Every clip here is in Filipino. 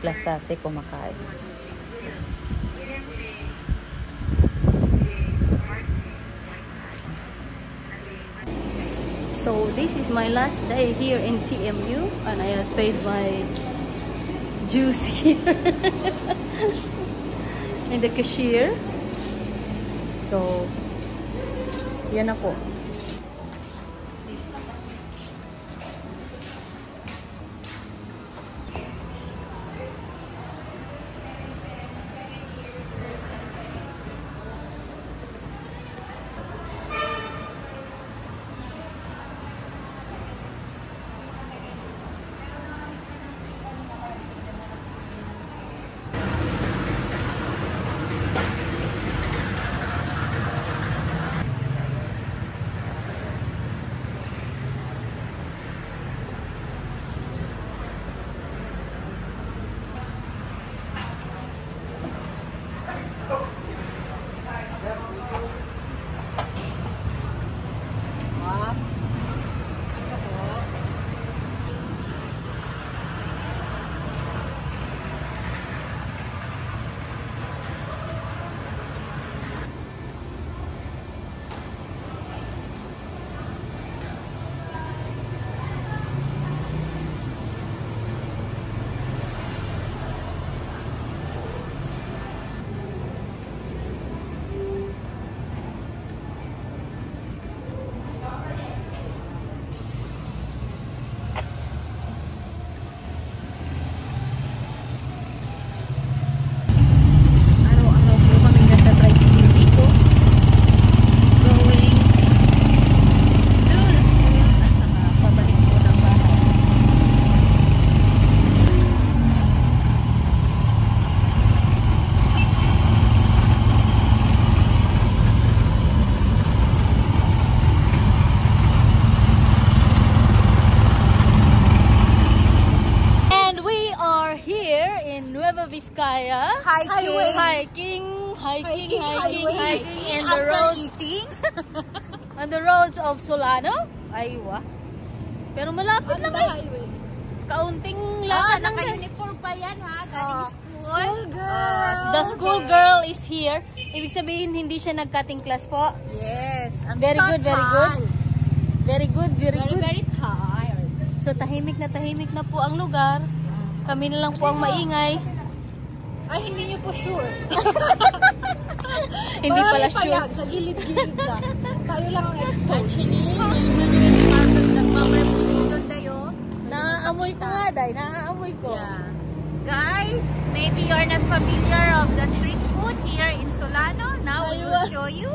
Lasase kumakain. So this is my last day here in CMU and I have paid my dues here in the cashier. So yan ako. Vizcaya hiking and the roads on the roads of Solano. Aywa. Pero malapit lang eh. Kaunting lakad lang. Naka-uniform pa yan ha, galing school. The school girl is here. Ibig sabihin hindi siya nag-cutting class po. Yes. Very good, very good. Very good, very good. Very tired. So tahimik na po ang lugar. Kami na lang po ang maingay. Ay, hindi niyo po sure. Hindi pala sure. Sa gilid-gilid lang. Tayo lang ang expert. Actually, may mga nagmamarapit tayo. Naaamoy ko nga, Day. Naaamoy ko. Yeah. Guys, maybe you're not familiar of the street food here in Solano. Now we will show you.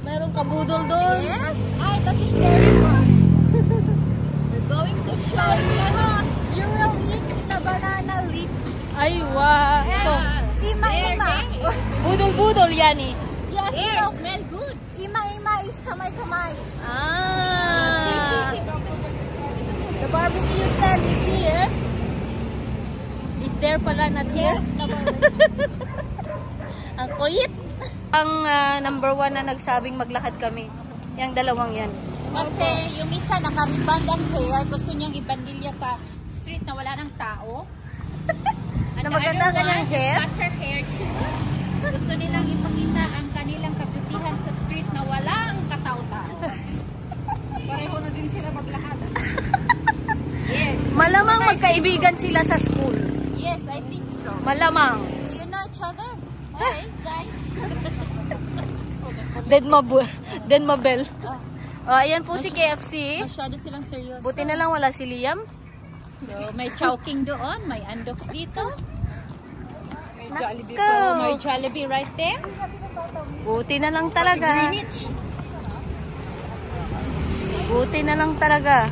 Mayroong kabudol doon. Yes. Ay, that is very good. We're going to show you. You will eat the banana leaf. Ay, wow. So, Ima-ima. budol-budol yan eh. Yes, smell good. Ima-ima is kamay-kamay. The barbecue stand is here. Is there pala, not here? Yes, the barbecue. Ang kulit. Ang number 1 na nagsabing maglakad kami. Yung dalawang yan. Kasi yung isa nakariband ang hair, gusto niyang ibandilya sa street na wala ng tao. Na maganda kanyang hair? Cut her hair too. Gusto nilang ipakita ang kanilang kabutihan sa street na walang katao-tao. Pareho na din sila maglakad. Yes. Malamang magkaibigan sila sa school. Yes, I think so. Malamang. Do you know each other? Hey, guys. Den Mabel. Ayan po si KFC. Masyado silang seryoso. Buti na lang wala si Liam. So, may Chowking doon, may Andox dito. May Jollibee Nako. po, may Jollibee right there. Buti na lang talaga. Greenwich. Buti na lang talaga.